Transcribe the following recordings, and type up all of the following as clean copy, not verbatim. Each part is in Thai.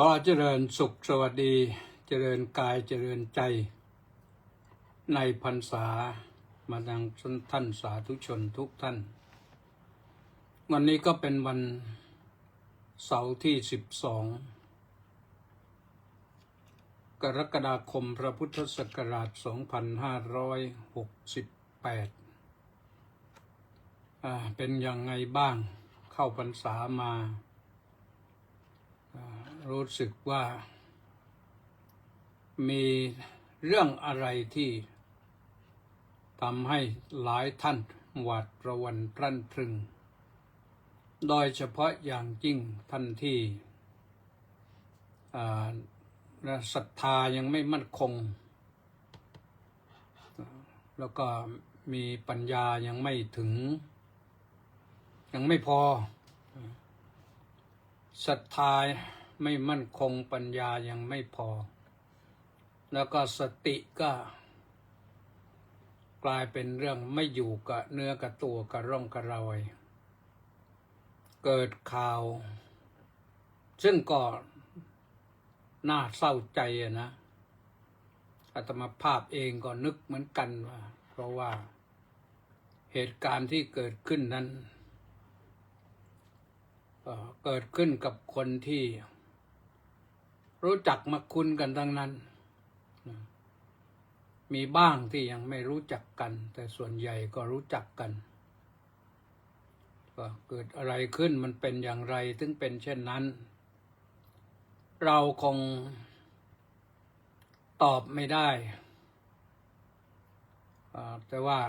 ก็เจริญสุขสวัสดีเจริญกายเจริญใจในพรรษามาดังท่านสาธุชนทุกท่านวันนี้ก็เป็นวันเสาร์ที่12 กรกฎาคมพระพุทธศักราช 2568 เป็นยังไงบ้างเข้าพรรษามารู้สึกว่ามีเรื่องอะไรที่ทำให้หลายท่านหวาดระแวงพรั่นพรึงโดยเฉพาะอย่างยิ่งท่านที่ศรัทธายังไม่มั่นคงแล้วก็มีปัญญายังไม่ถึงยังไม่พอศรัทธาไม่มั่นคงปัญญายังไม่พอแล้วก็สติก็กลายเป็นเรื่องไม่อยู่กับเนื้อกับตัวกับร่องกับรอยเกิดข่าวซึ่งก็น่าเศร้าใจนะอาตมาภาพเองก็นึกเหมือนกันว่าเพราะว่าเหตุการณ์ที่เกิดขึ้นนั้นเกิดขึ้นกับคนที่รู้จักมาคุ้นกันทั้งนั้นมีบ้างที่ยังไม่รู้จักกันแต่ส่วนใหญ่ก็รู้จักกันว่าเกิดอะไรขึ้นมันเป็นอย่างไรถึงเป็นเช่นนั้นเราคงตอบไม่ได้แต่ว่า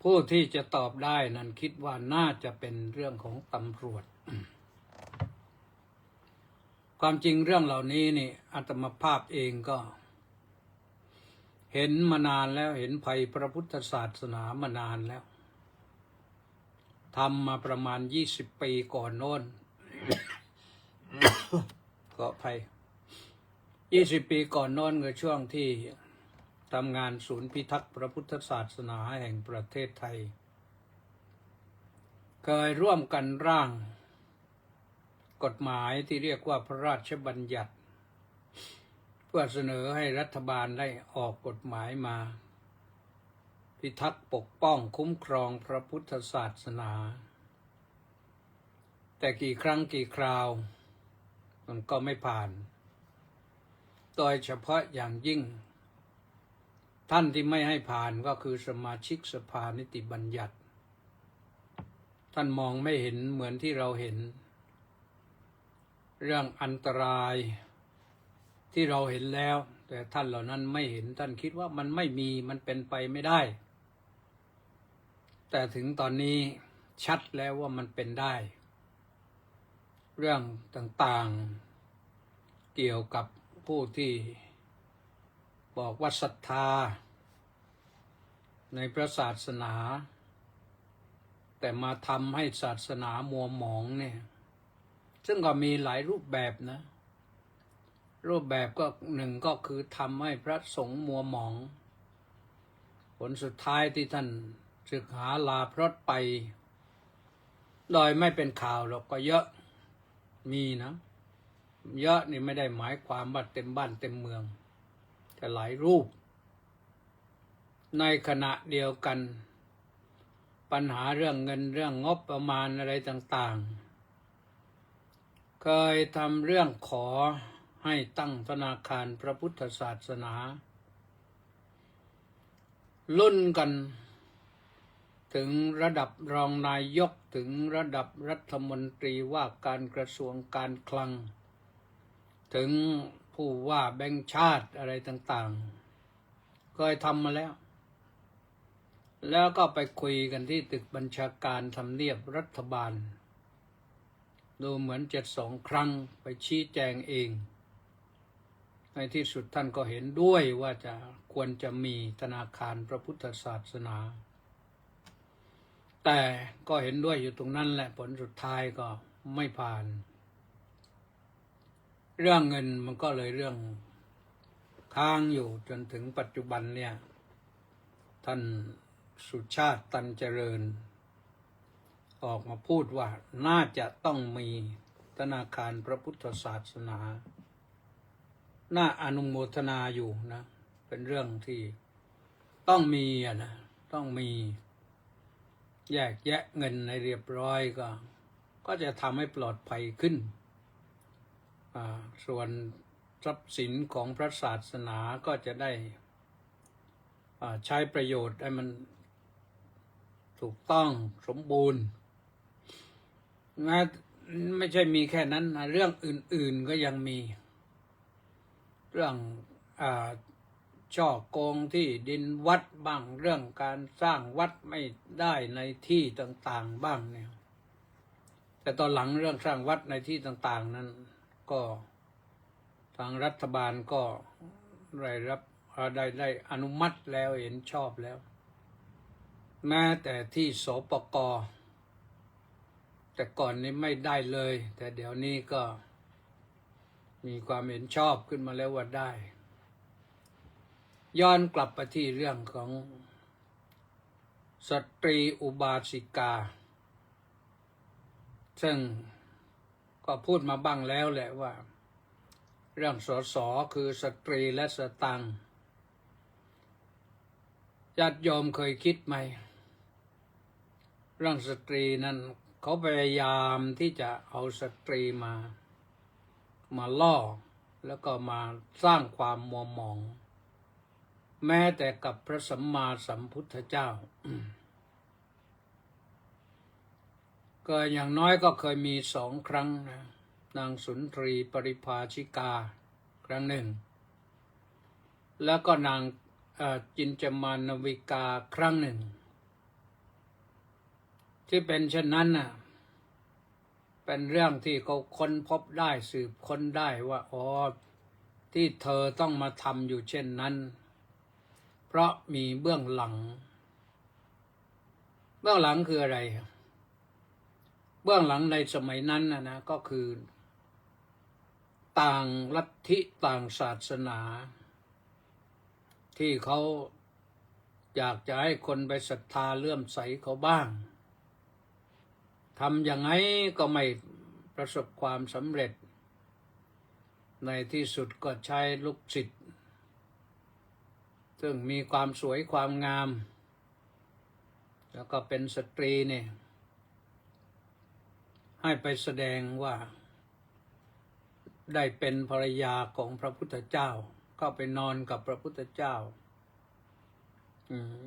ผู้ที่จะตอบได้นั้นคิดว่าน่าจะเป็นเรื่องของตำรวจความจริงเรื่องเหล่านี้นี่อาตมาภาพเองก็เห็นมานานแล้วเห็นภัยพระพุทธศาสนามานานแล้วทำมาประมาณ20 ปีก่อนโน้น ก็ภัย20 ปีก่อนโน้นคือช่วงที่ทำงานศูนย์พิทักษ์พระพุทธศาสนาแห่งประเทศไทยเคยร่วมกันร่างกฎหมายที่เรียกว่าพระราชบัญญัติเพื่อเสนอให้รัฐบาลได้ออกกฎหมายมาพิทักษ์ปกป้องคุ้มครองพระพุทธศาสนาแต่กี่ครั้งกี่คราวมันก็ไม่ผ่านโดยเฉพาะอย่างยิ่งท่านที่ไม่ให้ผ่านก็คือสมาชิกสภานิติบัญญัติท่านมองไม่เห็นเหมือนที่เราเห็นเรื่องอันตรายที่เราเห็นแล้วแต่ท่านเหล่านั้นไม่เห็นท่านคิดว่ามันไม่มีมันเป็นไปไม่ได้แต่ถึงตอนนี้ชัดแล้วว่ามันเป็นได้เรื่องต่างๆเกี่ยวกับผู้ที่บอกว่าศรัทธาในพระศาสนาแต่มาทำให้ศาสนามัวหมองเนี่ยซึ่งก็มีหลายรูปแบบนะรูปแบบก็หนึ่งก็คือทำให้พระสงฆ์มัวหมองผลสุดท้ายที่ท่านศึกหาลาพรตไปโดยไม่เป็นข่าวหรอกก็เยอะมีนะเยอะนี่ไม่ได้หมายความว่าเต็มบ้านเต็มเมืองแต่หลายรูปในขณะเดียวกันปัญหาเรื่องเงินเรื่องงบประมาณอะไรต่างๆเคยทำเรื่องขอให้ตั้งธนาคารพระพุทธศาสนาลุ้นกันถึงระดับรองนายกถึงระดับรัฐมนตรีว่าการกระทรวงการคลังถึงผู้ว่าแบงก์ชาติอะไรต่างๆเคยทำมาแล้วก็ไปคุยกันที่ตึกบัญชาการทำเนียบรัฐบาลดูเหมือนจะ2 ครั้งไปชี้แจงเองในที่สุดท่านก็เห็นด้วยว่าจะควรจะมีธนาคารพระพุทธศาสนาแต่ก็เห็นด้วยอยู่ตรงนั้นแหละผลสุดท้ายก็ไม่ผ่านเรื่องเงินมันก็เลยเรื่องค้างอยู่จนถึงปัจจุบันเนี่ยท่านสุชาติตันเจริญออกมาพูดว่าน่าจะต้องมี ธนาคารพระพุทธศาสนาน่าอนุโมทนาอยู่นะเป็นเรื่องที่ต้องมีนะต้องมีแยกแยะเงินในเรียบร้อยก็จะทำให้ปลอดภัยขึ้นส่วนทรัพย์สินของพระศาสนาก็จะได้ใช้ประโยชน์ให้มันถูกต้องสมบูรณ์นะไม่ใช่มีแค่นั้นนะเรื่องอื่นๆก็ยังมีเรื่องช่อโกงที่ดินวัดบ้างเรื่องการสร้างวัดไม่ได้ในที่ต่างๆบ้างเนี่ยแต่ตอนหลังเรื่องสร้างวัดในที่ต่างๆนั้นก็ทางรัฐบาลก็ได้อนุมัติแล้วเห็นชอบแล้วแม้แต่ที่สปก.แต่ก่อนนี้ไม่ได้เลยแต่เดี๋ยวนี้ก็มีความเห็นชอบขึ้นมาแล้วว่าได้ย้อนกลับไปที่เรื่องของสตรีอุบาสิกาซึ่งก็พูดมาบ้างแล้วแหละว่าเรื่องสสคือสตรีและสตังค์ญาติโยมเคยคิดไหมเรื่องสตรีนั้นเขาพยายามที่จะเอาสตรีมาล่อแล้วก็มาสร้างความมัวหมองแม้แต่กับพระสัมมาสัมพุทธเจ้าก็อย่างน้อยก็เคยมี2 ครั้งนะนางสุนทรีปริภาชิกาครั้งหนึ่งแล้วก็นางจินจามานวิกาครั้งหนึ่งที่เป็นเช่นนั้นน่ะเป็นเรื่องที่เขาค้นพบได้สืบค้นได้ว่าที่เธอต้องมาทำอยู่เช่นนั้นเพราะมีเบื้องหลังคืออะไรเบื้องหลังในสมัยนั้นนะก็คือต่างลัทธิต่างศาสนาที่เขาอยากจะให้คนไปศรัทธาเลื่อมใสเขาบ้างทำอย่างไรก็ไม่ประสบความสำเร็จในที่สุดก็ใช้ลูกศิษย์ซึ่งมีความสวยความงามแล้วก็เป็นสตรีเนี่ยให้ไปแสดงว่าได้เป็นภรรยาของพระพุทธเจ้าก็ไปนอนกับพระพุทธเจ้า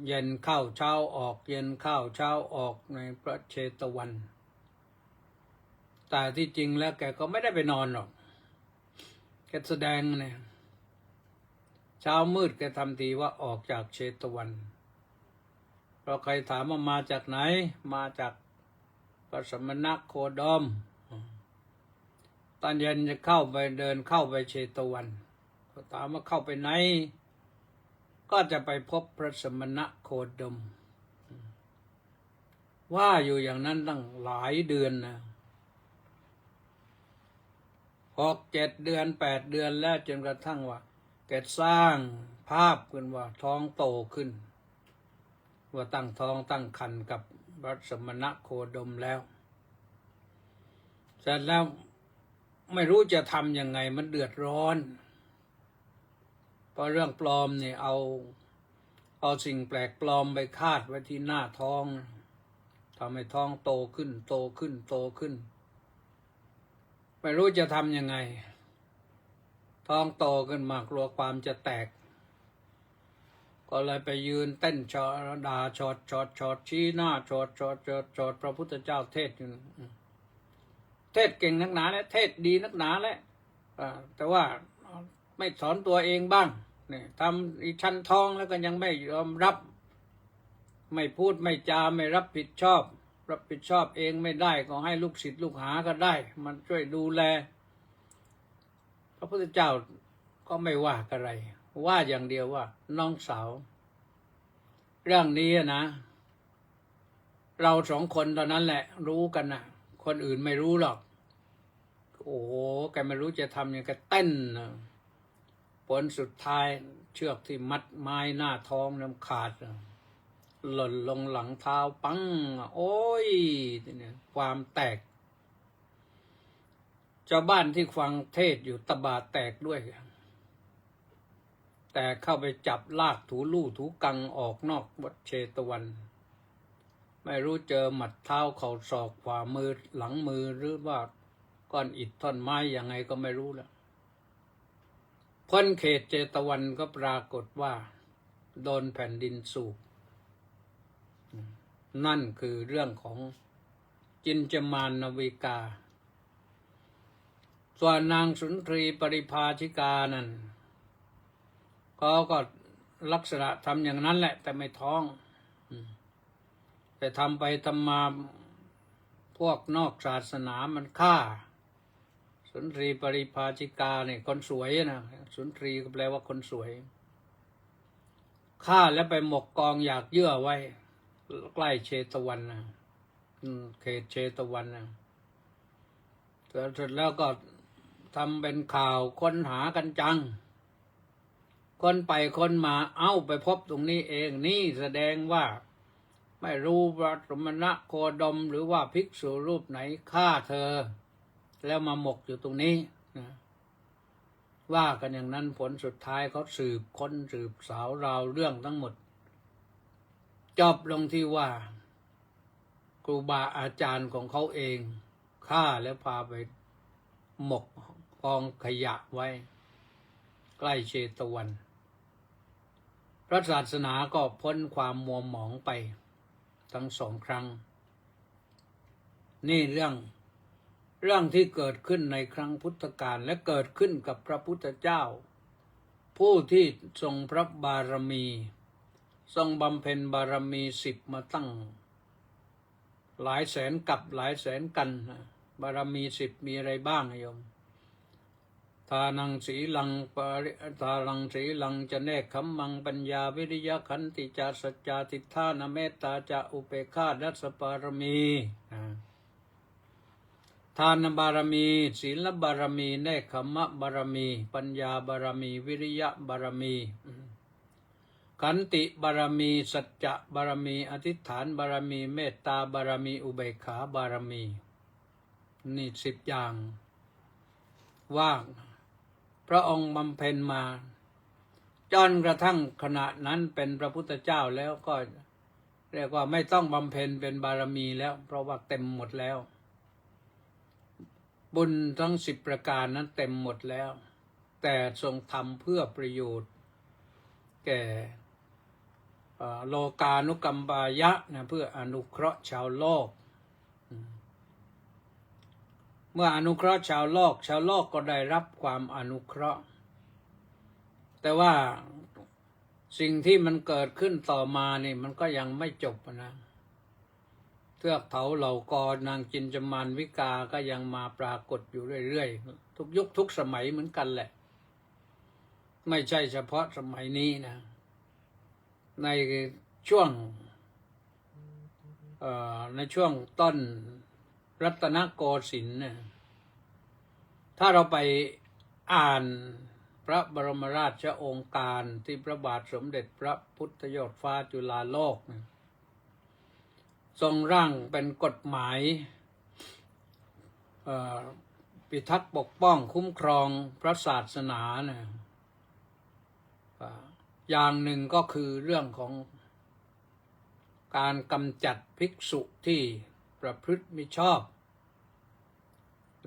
เย็นเข้าเช้าออกเย็นเข้าเช้าออกในพระเชตวันแต่ที่จริงแล้วแกก็ไม่ได้ไปนอนหรอกแกแสดงเนี่ยเช้ามืดแกทำทีว่าออกจากเชตวันเพราะใครถามว่ามาจากไหนมาจากพระสมณโคดมตอนเย็นจะเดินเข้าไปเชตวันก็ถามว่าเข้าไปไหนก็จะไปพบพระสมณโคดมว่าอยู่อย่างนั้นตั้งหลายเดือนนะ6-7 เดือน8 เดือนแล้วจนกระทั่งว่าแกสร้างภาพขึ้นว่าท้องโตขึ้นว่าตั้งท้องตั้งครรภ์กับพระสมณโคดมแล้วเสร็จแล้วไม่รู้จะทำยังไงมันเดือดร้อนเพราะเรื่องปลอมเนี่ยเอาสิ่งแปลกปลอมไปคาดไว้ที่หน้าท้องทำให้ท้องโตขึ้นไม่รู้จะทำยังไงท้องโตขึ้นมากลัวความจะแตกก็เลยไปยืนเต้นด่าชอดชี้หน้าชอดพระพุทธเจ้าเทศอยู่เทศเก่งนักหนาและเทศดีนักหนาและแต่ว่าไม่สอนตัวเองบ้างเนี่ยทำอีชั้นท้องแล้วก็ยังไม่ยอมรับไม่พูดไม่จาไม่รับผิดชอบเองไม่ได้ก็ให้ลูกศิษย์ลูกหาก็ได้มันช่วยดูแลพระพุทธเจ้าก็ไม่ว่าอะไรว่าอย่างเดียวว่าน้องสาวเรื่องนี้นะเรา2 คนเท่านั้นแหละรู้กันนะคนอื่นไม่รู้หรอกโอ้โหแกไม่รู้จะทำยังไงเต้นนะผลสุดท้ายเชือกที่มัดไม้หน้าท้องน้ำขาดหล่นลงหลังเท้าปังโอ้ยเนี่ยความแตก ชาวบ้านที่ฟังเทศอยู่ตะบะแตกด้วย แต่เข้าไปจับลากถูลู่ถูกังออกนอกวัดเชตวันไม่รู้เจอหมัดเท้าเข่าศอกฝ่ามือหลังมือหรือว่าก้อนอิฐท่อนไม้ยังไงก็ไม่รู้แล้วพ้นเขตเจตวันก็ปรากฏว่าโดนแผ่นดินสูบนั่นคือเรื่องของจินจมานนวิกาส่วนนางสุนทรีปริภาชิกานั้นเขาก็ลักษณะทำอย่างนั้นแหละแต่ไม่ท้องแต่ทำไปทำมาพวกนอกศาสนามันฆ่าสุนทรีปริภาชิกาเนี่ยคนสวยนะสุนทรีก็แปลว่าคนสวยฆ่าแล้วไปหมกกองอยากเยื่อไว้ใกล้เชตวันนะเขตเชตวันนะเสร็จแล้วก็ทำเป็นข่าวค้นหากันจังคนไปคนมาเอ้าไปพบตรงนี้เองนี่แสดงว่าไม่รู้พระสมณะโคดมหรือว่าภิกษุรูปไหนฆ่าเธอแล้วมาหมกอยู่ตรงนี้นะว่ากันอย่างนั้นผลสุดท้ายเขาสืบค้นสืบสาวราวเรื่องทั้งหมดจบลงที่ว่าครูบาอาจารย์ของเขาเองฆ่าแล้วพาไปหมกกองขยะไว้ใกล้เชตวันพระศาสนาก็พ้นความมัวหมองไปทั้งสองครั้งนี่เรื่องที่เกิดขึ้นในครั้งพุทธกาลและเกิดขึ้นกับพระพุทธเจ้าผู้ที่ทรงพระบารมีทรงบำเพ็ญบารมี10มาตั้งหลายแสนกับหลายแสนกันบารมี10มีอะไรบ้างโยมทานังสีลังทานังสีลังจะเนกขัมมังปัญญาวิริยะขันติจาสัจจาทิฏฐานเมตตาจะอุเบกขาดัสสปารมีทานบารมีศีลบารมีเนกขัมมะบารมีปัญญาบารมีวิริยะบารมีขันติบารมีสัจจะบารมีอธิษฐานบารมีเมตตาบารมีอุเบกขาบารมีนี่10อย่างว่างพระองค์บำเพ็ญมาจนกระทั่งขณะนั้นเป็นพระพุทธเจ้าแล้วก็เรียกว่าไม่ต้องบำเพ็ญเป็นบารมีแล้วเพราะว่าเต็มหมดแล้วบุญทั้ง10ประการนั้นเต็มหมดแล้วแต่ทรงทำเพื่อประโยชน์แก่โลกานุกัมปายะนะเพื่ออนุเคราะห์ชาวโลกเมื่ออนุเคราะห์ชาวโลกก็ได้รับความอนุเคราะห์แต่ว่าสิ่งที่มันเกิดขึ้นต่อมานี่มันก็ยังไม่จบนะเทือกเถาเหล่ากอนางจินจมานวิกาก็ยังมาปรากฏอยู่เรื่อยๆทุกยุคทุกสมัยเหมือนกันแหละไม่ใช่เฉพาะสมัยนี้นะในช่วงต้นรัตนโกสินทร์เนี่ยถ้าเราไปอ่านพระบรมราชโองการที่พระบาทสมเด็จพระพุทธยอดฟ้าจุฬาโลกทรงร่างเป็นกฎหมายพิทักษ์ปกป้องคุ้มครองพระศาสนาเนี่ยอย่างหนึ่งก็คือเรื่องของการกำจัดภิกษุที่ประพฤติมิชอบ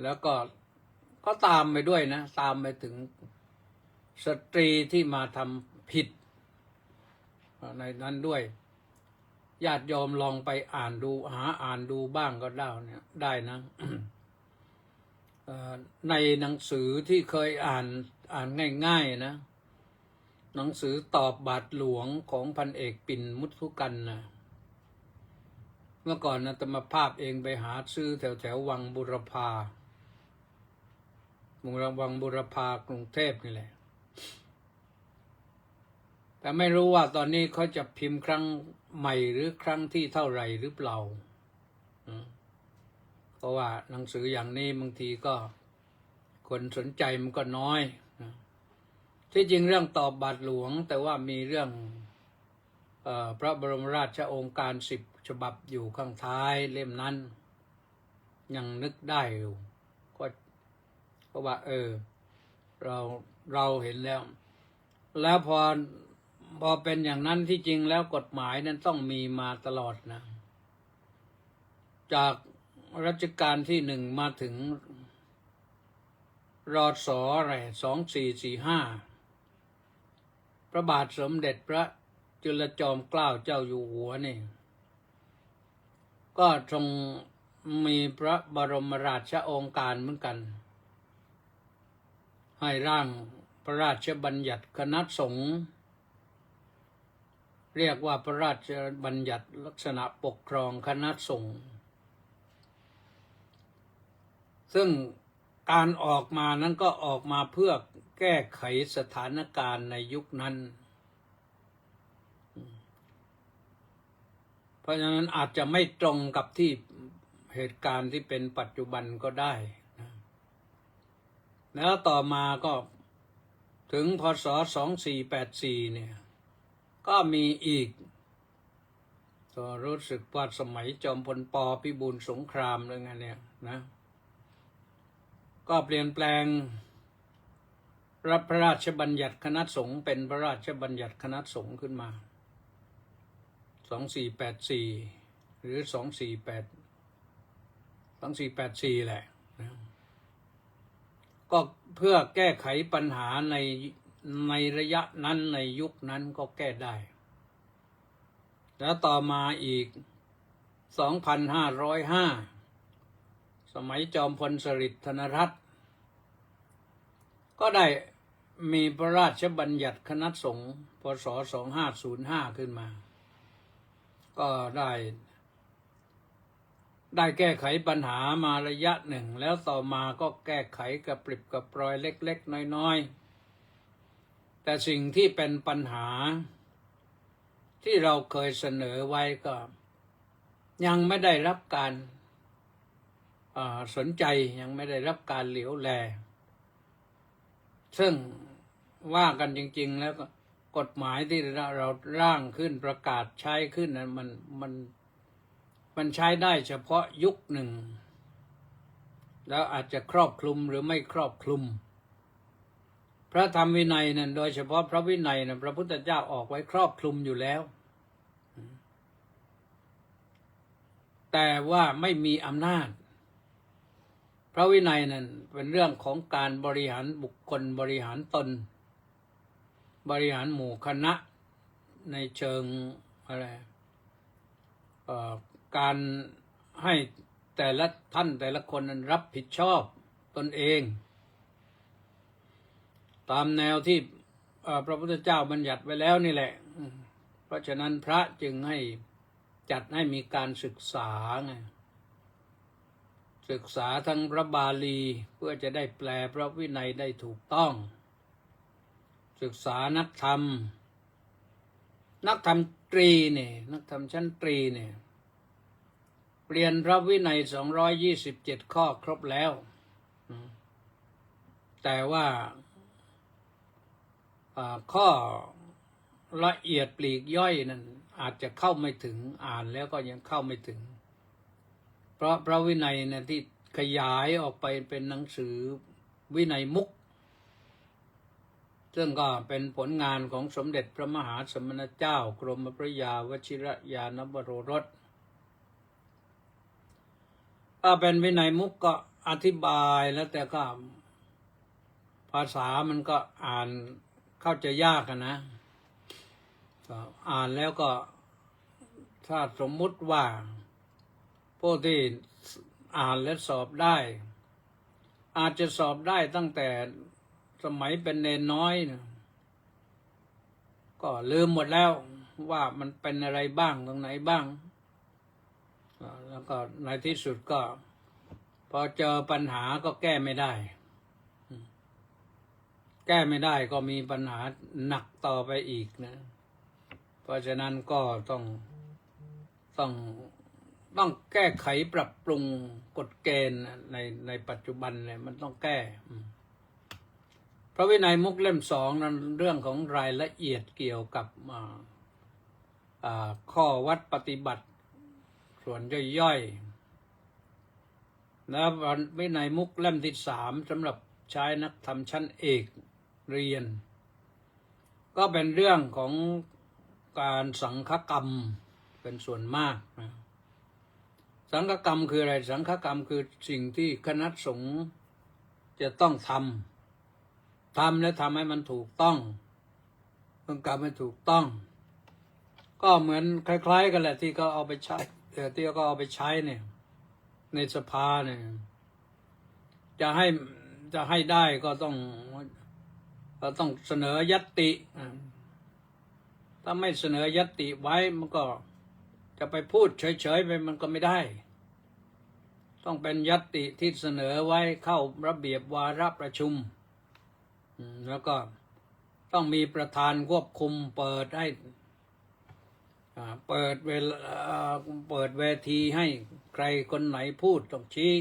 แล้วก็ตามไปด้วยนะตามไปถึงสตรีที่มาทำผิดในนั้นด้วยญาติโยมลองไปอ่านดูอ่านดูบ้างก็ได้นะ ในหนังสือที่เคยอ่านง่ายๆนะหนังสือตอบบาทหลวงของพันเอกปิ่นมุทุกันนะเมื่อก่อนอาตมาภาพเองไปหาซื้อแถววังบุรพาวังบุรพากรุงเทพนี่แหละแต่ไม่รู้ว่าตอนนี้เขาจะพิมพ์ครั้งใหม่หรือครั้งที่เท่าไหร่หรือเปล่าเพราะว่าหนังสืออย่างนี้บางทีก็คนสนใจมันก็น้อยที่จริงเรื่องตอบบาทหลวงแต่ว่ามีเรื่องพระบรมราชโองการ10ฉบับอยู่ข้างท้ายเล่มนั้นยังนึกได้อยู่ก็ เพราะว่าเราเห็นแล้ว แล้วพอเป็นอย่างนั้นที่จริงแล้วกฎหมายนั้นต้องมีมาตลอดนะ จากรัชกาลที่หนึ่งมาถึงรศอะไร2445พระบาทสมเด็จพระจุลจอมเกล้าเจ้าอยู่หัวนี่ก็ทรงมีพระบรมราชโองการเหมือนกันให้ร่างพระราชบัญญัติคณะสงฆ์เรียกว่าพระราชบัญญัติลักษณะปกครองคณะสงฆ์ซึ่งการออกมานั้นก็ออกมาเพื่อแก้ไขสถานการณ์ในยุคนั้นเพราะฉะนั้นอาจจะไม่ตรงกับที่เหตุการณ์ที่เป็นปัจจุบันก็ได้นะแล้วต่อมาก็ถึงพ.ศ. 2484เนี่ยก็มีอีกก็รู้สึกว่าสมัยจอมพลป.พิบูลสงครามอะไรเงี้ยเนี่ยนะก็เปลี่ยนแปลงรับพระราชบัญญัติคณะสงฆ์เป็นพระราชบัญญัติคณะสงฆ์ขึ้นมา2484หรือ2484แหละนะก็เพื่อแก้ไขปัญหาในระยะนั้นในยุคนั้นก็แก้ได้แล้วต่อมาอีก2505สมัยจอมพลสฤษดิ์ธนรัตน์ก็ได้มีพระราชบัญญัติคณะสงฆ์พ.ศ. 2505ขึ้นมาก็ได้แก้ไขปัญหามาระยะหนึ่งแล้วต่อมาก็แก้ไขกระปริบกระปรอยเล็กๆน้อยๆแต่สิ่งที่เป็นปัญหาที่เราเคยเสนอไว้ก็ยังไม่ได้รับการสนใจยังไม่ได้รับการเหลียวแลซึ่งว่ากันจริงๆแล้วก็กฎหมายที่เราร่างขึ้นประกาศใช้ขึ้นนั้นมันใช้ได้เฉพาะยุคหนึ่งแล้วอาจจะครอบคลุมหรือไม่ครอบคลุมพระธรรมวินัยนั้นโดยเฉพาะพระวินัยนั้นพระพุทธเจ้าออกไว้ครอบคลุมอยู่แล้วแต่ว่าไม่มีอำนาจพระวินัยนั้นเป็นเรื่องของการบริหารบุคคลบริหารตนบริหารหมู่คณะในเชิงอะไรการให้แต่ละท่านแต่ละคนนั้นรับผิดชอบตนเองตามแนวที่พระพุทธเจ้าบัญญัติไว้แล้วนี่แหละเพราะฉะนั้นพระจึงให้จัดให้มีการศึกษาไงศึกษาทั้งพระบาลีเพื่อจะได้แปลพระวินัยได้ถูกต้องศึกษานักธรรมตรีเนี่ยนักธรรมชั้นตรีเนี่ยเรียนพระวินัย227ข้อครบแล้วแต่ว่าข้อละเอียดปลีกย่อยนั้นอาจจะเข้าไม่ถึงอ่านแล้วก็ยังเข้าไม่ถึงเพราะพระวินัยเนี่ยที่ขยายออกไปเป็นหนังสือวินัยมุขซึ่งก็เป็นผลงานของสมเด็จพระมหาสมณเจ้ากรมพระยาวชิรยานบรสถ้าเป็นวินัยมุขก็อธิบายแล้วแต่ก็ภาษามันก็อ่านเข้าใจยากนะอ่านแล้วก็ถ้าสมมุติว่าผู้ที่อ่านและสอบได้อาจจะสอบได้ตั้งแต่สมัยเป็นเนนน้อยนะก็ลืมหมดแล้วว่ามันเป็นอะไรบ้างตรงไหนบ้างแล้วก็ในที่สุดก็พอเจอปัญหาก็แก้ไม่ได้ก็มีปัญหาหนักต่อไปอีกนะเพราะฉะนั้นก็ต้องแก้ไขปรับปรุงกฎเกณฑ์ในปัจจุบันเนี่ยมันต้องแก้พระวินัยมุขเล่ม2นั้นเรื่องของรายละเอียดเกี่ยวกับข้อวัดปฏิบัติส่วนย่อยๆแล้ววินัยมุขเล่มที่3สำหรับ ใช้นักธรรมชั้นเอกเรียน ก็เป็นเรื่องของการสังฆกรรมเป็นส่วนมากนะสังฆกรรมคืออะไรสังฆกรรมคือสิ่งที่คณะสงฆ์จะต้องทำและทำให้มันถูกต้องต้องกรรมให้ถูกต้องก็เหมือนคล้ายๆกันแหละที่เขาเอาไปใช้ที่เขาเอาไปใช้เนี่ยในสภาเนี่ยจะให้ได้ก็ต้องเสนอญัตติถ้าไม่เสนอญัตติไว้มันก็จะไปพูดเฉยๆไปมันก็ไม่ได้ต้องเป็นญัตติที่เสนอไว้เข้าระเบียบวาระประชุมแล้วก็ต้องมีประธานควบคุมเปิดเวทีให้ใครคนไหนพูดต้องชี้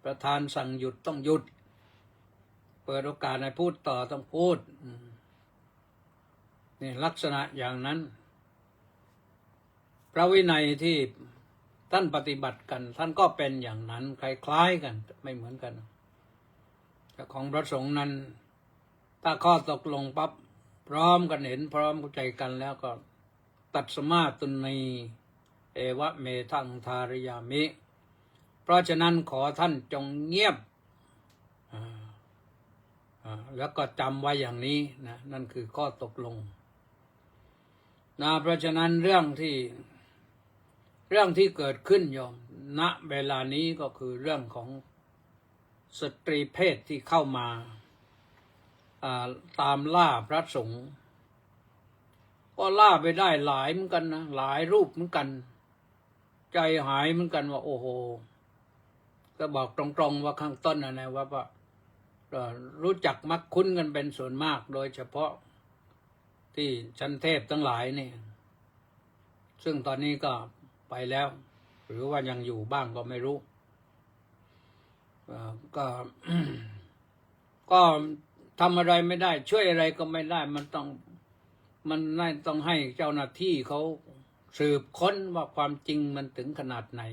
ประธานสั่งหยุดต้องหยุดเปิดโอกาสให้พูดต่อต้องพูดนี่ลักษณะอย่างนั้นพระวินัยที่ท่านปฏิบัติกันท่านก็เป็นอย่างนั้นคล้ายๆกันไม่เหมือนกันแต่ของพระสงฆ์นั้นถ้าข้อตกลงปั๊บพร้อมกันเห็นพร้อมเข้าใจกันแล้วก็ตัดสมาตุนีเอวะเมทังทาริยามิเพราะฉะนั้นขอท่านจงเงียบแล้วก็จำไว้อย่างนี้นะนั่นคือข้อตกลงนะเพราะฉะนั้นเรื่องที่เกิดขึ้นโยมณเวลานี้ก็คือเรื่องของสตรีเพศที่เข้ามาตามล่าพระสงฆ์ก็ล่าไปได้หลายเหมือนกันนะหลายรูปเหมือนกันใจหายเหมือนกันว่าโอ้โหก็บอกตรงๆว่าข้างต้นนะว่ารู้จักมักคุ้นกันเป็นส่วนมากโดยเฉพาะที่ชั้นเทพทั้งหลายนี่ซึ่งตอนนี้ก็ไปแล้วหรือว่ายังอยู่บ้างก็ไม่รู้ก็ทำอะไรไม่ได้ช่วยอะไรก็ไม่ได้มันต้องให้เจ้าหน้าที่เขาสืบค้นว่าความจริงมันถึงขนาดไหน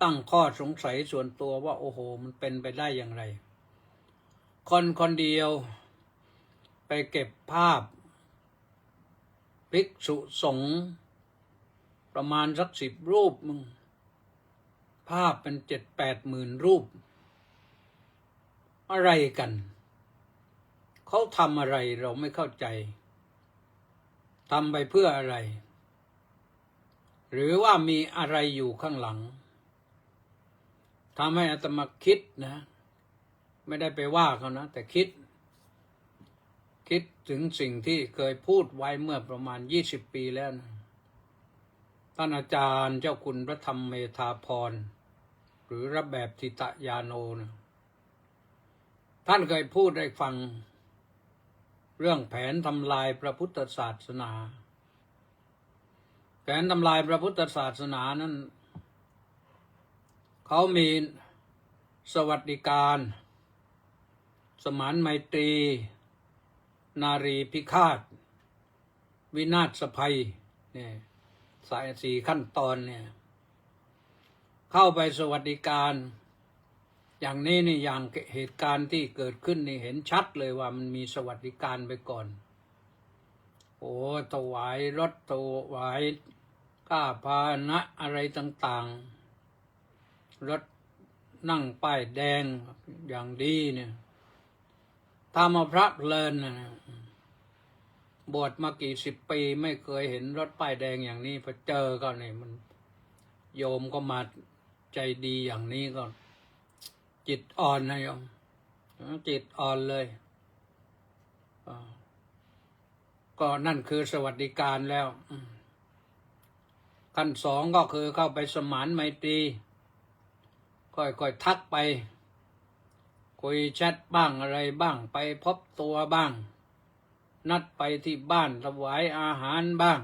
ตั้งข้อสงสัยส่วนตัวว่าโอ้โหมันเป็นไปได้อย่างไรคนเดียวไปเก็บภาพภิกษุสงฆ์ประมาณสัก10 รูปมึงภาพเป็น7-8 หมื่นรูปอะไรกันเขาทำอะไรเราไม่เข้าใจทำไปเพื่ออะไรหรือว่ามีอะไรอยู่ข้างหลังทำให้อาตมาคิดนะไม่ได้ไปว่าเขานะแต่คิดถึงสิ่งที่เคยพูดไว้เมื่อประมาณ20 ปีแล้วนะท่านอาจารย์เจ้าคุณพระธรรมเมธาภรณ์หรือระแบบทิตยาโนนะท่านเคยพูดให้ฟังเรื่องแผนทำลายพระพุทธศาสนาแผนทำลายพระพุทธศาสนานั้นเขามีสวัสดิการสมานไมตรีนารีพิฆาตวินาศภัยเนี่ยสาย4 ขั้นตอนเนี่ยเข้าไปสวัสดิการอย่างนี้นี่อย่างเหตุการณ์ที่เกิดขึ้นนี่เห็นชัดเลยว่ามันมีสวัสดิการไปก่อนโอ้ถวายรถถวายค่าพาหนะอะไรต่างๆรถนั่งป้ายแดงอย่างดีเนี่ยถ้ามาพระเพลินนะบวชมากี่10 ปีไม่เคยเห็นรถป้ายแดงอย่างนี้พอเจอก็เนี่ยมันโยมก็มาใจดีอย่างนี้ก็จิตอ่อนนะโยมจิตอ่อนเลยก็นั่นคือสวัสดิการแล้วขั้น2ก็คือเข้าไปสมานไมตรีค่อยๆทักไปคุยแชทบ้างอะไรบ้างไปพบตัวบ้างนัดไปที่บ้านถวายอาหารบ้าง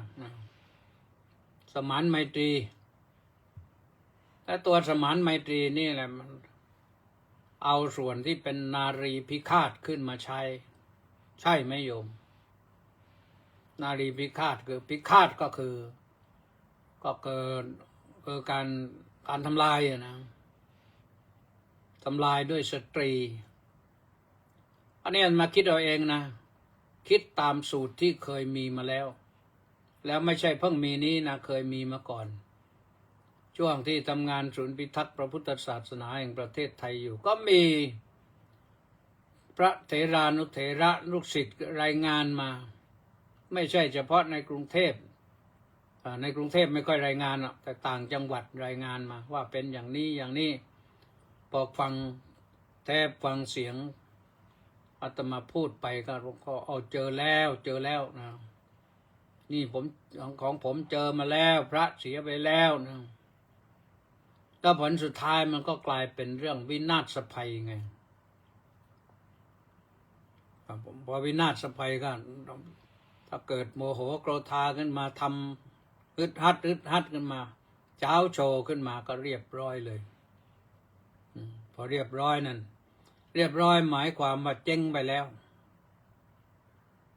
สมานไมตรีแต่ตัวสมานไมตรีนี่แหละมันเอาส่วนที่เป็นนารีพิฆาตขึ้นมาใช่ไหมโยมนารีพิฆาตคือพิฆาตก็คือการทำลายนะ ทำลายด้วยสตรี อันนี้มาคิดเอาเองนะคิดตามสูตรที่เคยมีมาแล้วไม่ใช่เพิ่งมีนี้นะเคยมีมาก่อนช่วงที่ทำงานศูนย์พิทักษ์พระพุทธศาสนาแห่งประเทศไทยอยู่ก็มีพระเถรานุเถระลูกศิษย์รายงานมาไม่ใช่เฉพาะในกรุงเทพในกรุงเทพไม่ค่อยรายงานหรอกแต่ต่างจังหวัดรายงานมาว่าเป็นอย่างนี้อย่างนี้พอฟังแทบฟังเสียงอาตมาพูดไปก็เอาเจอแล้วนะนี่ของผมเจอมาแล้วพระเสียไปแล้วนะแล้วผลสุดท้ายมันก็กลายเป็นเรื่องวินาศภัยไงพอวินาศภัยก็ถ้าเกิดโมโหโกรธาขึ้นมาทำอึดฮัดขึ้นมาเจ้าโชว์ขึ้นมาก็เรียบร้อยเลยพอเรียบร้อยนั่นเรียบร้อยหมายความว่าเจ๊งไปแล้ว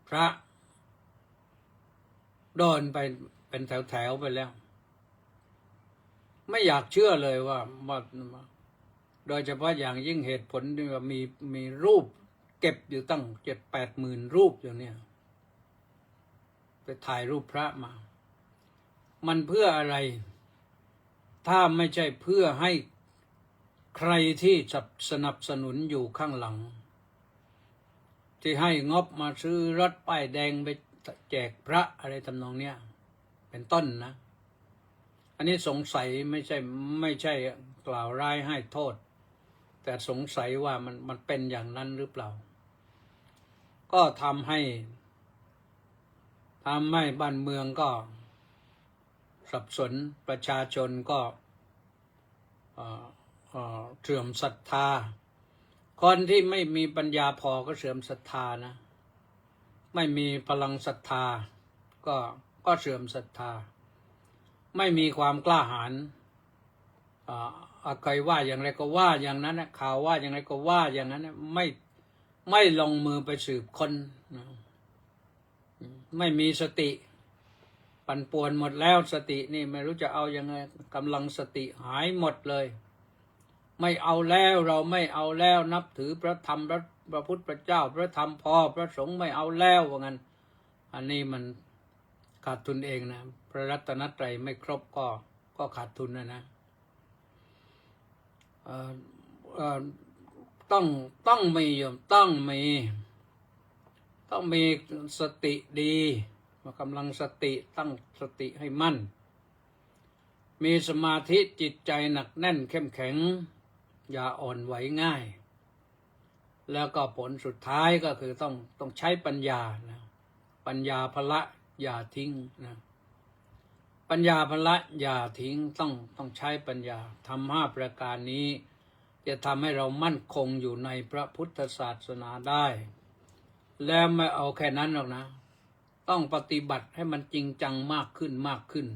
พระโดนไปเป็นแถวไปแล้วไม่อยากเชื่อเลยว่าโดยเฉพาะอย่างยิ่งเหตุผลที่ว่ามีรูปเก็บอยู่ตั้ง7-8 หมื่นรูปอย่างเนี้ยไปถ่ายรูปพระมามันเพื่ออะไรถ้าไม่ใช่เพื่อให้ใครที่สนับสนุนอยู่ข้างหลังที่ให้งบมาซื้อรถป้ายแดงไปแจกพระอะไรทำนองเนี้ยเป็นต้นนะอันนี้สงสัยไม่ใช่กล่าวร้ายให้โทษแต่สงสัยว่ามันเป็นอย่างนั้นหรือเปล่าก็ทำให้บ้านเมืองก็สับสนประชาชนก็เสื่อมศรัทธาคนที่ไม่มีปัญญาพอก็เสื่อมศรัทธานะไม่มีพลังศรัทธาก็เสื่อมศรัทธาไม่มีความกล้าหาญใครว่าอย่างไรก็ว่าอย่างนั้นนะข่าวว่าอย่างไรก็ว่าอย่างนั้นนะไม่ลงมือไปสืบค้นไม่มีสติปั่นป่วนหมดแล้วสตินี่ไม่รู้จะเอายังไงกำลังสติหายหมดเลยไม่เอาแล้วเราไม่เอาแล้วนับถือพระธรรมพระพุทธพระเจ้าพระธรรมพอพระสงฆ์ไม่เอาแล้วว่างั้นอันนี้มันขาดทุนเองนะพระรัตนตรัยไม่ครบก็ขาดทุนนะต้องมีต้องมีสติดีกำลังสติตั้งสติให้มั่นมีสมาธิจิตใจหนักแน่นเข้มแข็งอย่าอ่อนไหวง่ายแล้วก็ผลสุดท้ายก็คือต้องใช้ปัญญานะปัญญาพละอย่าทิ้งนะปัญญาพละอย่าทิ้งต้องใช้ปัญญาทำ5 ประการนี้จะทำให้เรามั่นคงอยู่ในพระพุทธศาสนาได้แล้วไม่เอาแค่นั้นหรอกนะต้องปฏิบัติให้มันจริงจังมากขึ้น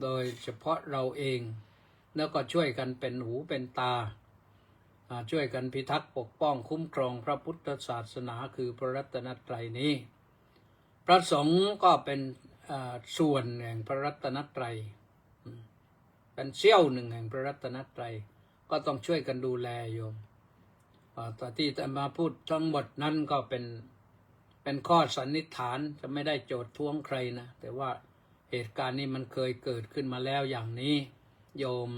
โดยเฉพาะเราเองแล้วก็ช่วยกันเป็นหูเป็นตาช่วยกันพิทักษ์ปกป้องคุ้มครองพระพุทธศาสนาคือพระรัตนตรัยนี้พระสงฆ์ก็เป็นส่วนแห่งพระรัตนตรัยเป็นเสี้ยวหนึ่งแห่งพระรัตนตรัยก็ต้องช่วยกันดูแลโยมแต่ที่จะมาพูดทั้งหมดนั้นก็เป็นข้อสันนิษฐานจะไม่ได้โจทย์ท้วงใครนะแต่ว่าเหตุการณ์นี้มันเคยเกิดขึ้นมาแล้วอย่างนี้โยม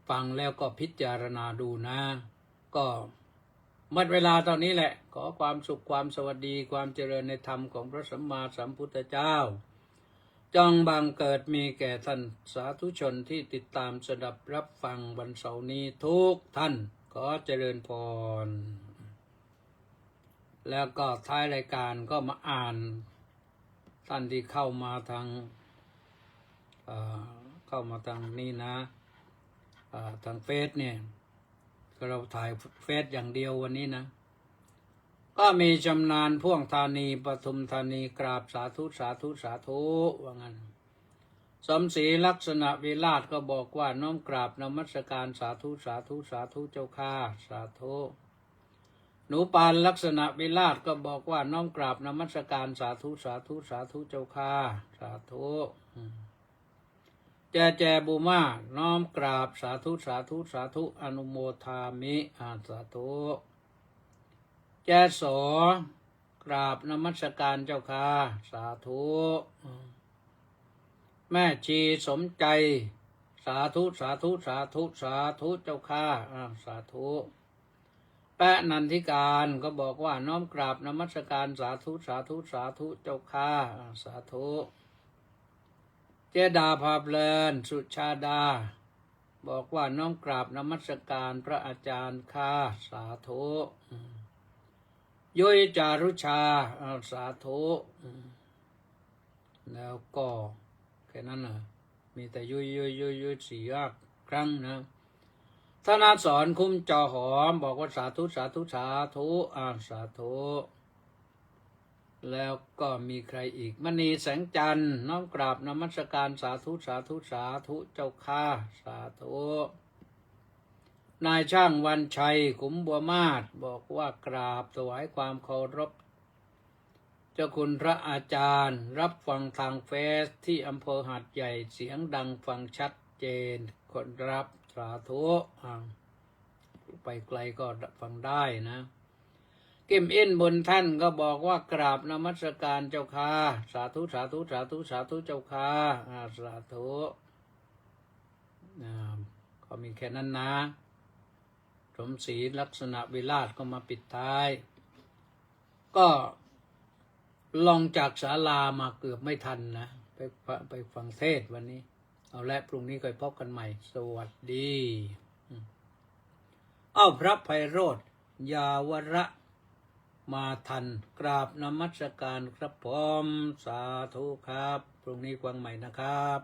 ฟังแล้วก็พิจารณาดูนะก็หมดเวลาตอนนี้แหละขอความสุขความสวัสดีความเจริญในธรรมของพระสัมมาสัมพุทธเจ้าจงบังเกิดมีแก่ท่านสาธุชนที่ติดตามสดับรับฟังวันเสาร์นี้ทุกท่านขอเจริญพรแล้วก็ท้ายรายการก็มาอ่านท่านที่เข้ามาทางนี่นะทางเฟซเนี่ยเราถ่ายเฟซอย่างเดียววันนี้นะก็มีชำนาญพ่วงธานีปทุมธานีกราบสาธุว่างั้นสมศรีลักษณะวิราชก็บอกว่าน้อมกราบนมัสการสาธุเจ้าข้าสาธุหนูปานลักษณะวิราชก็บอกว่าน้อมกราบนมัสการสาธุเจ้าข้าสาธุ แจบูมาน้อมกราบสาธุสาธุสาธุอนุโมทามิสาธุแจโสกราบนมัสการเจ้าค่ะสาธุแม่ชีสมใจสาธุสาธุสาธุสาธุเจ้าค่ะสาธุแปะนันทิการก็บอกว่าน้อมกราบนมัสการสาธุสาธุสาธุเจ้าค่ะสาธุเจดาภาพเลินสุชาดาบอกว่าน้อมกราบนมัสการพระอาจารย์ค่ะสาธุยุยจารุชาสาธุแล้วก็แค่นั้นนะมีแต่ยุยสี่ครั้งนะธนาสอนคุ้มจอหอมบอกว่าสาธุสาธุสาธุสาธุแล้วก็มีใครอีกมณีแสงจันทร์น้อมกราบนมัสการสาธุสาธุสาธุเจ้าค่ะสาธุนายช่างวันชัยขุมบัวมาศบอกว่ากราบถวายความเคารพเจ้าคุณพระอาจารย์รับฟังทางเฟซที่อำเภอหาดใหญ่เสียงดังฟังชัดเจนคนรับสาธุไปไกลก็ฟังได้นะกิมอินบนท่านก็บอกว่ากราบนมัสการเจ้าค่ะสาธุสาธุสาธุสาธุเจ้าค่ะสาธุก็มีแค่นั้นนะสมศรีลักษณะวิราชก็มาปิดท้ายก็ลองจากศาลามาเกือบไม่ทันนะไปฟังเทศวันนี้เอาละพรุ่งนี้ค่อยพบกันใหม่สวัสดีพระไพโรธยาวระมาทันกราบนมัสการครับผมสาธุครับพรุ่งนี้ฟังใหม่นะครับ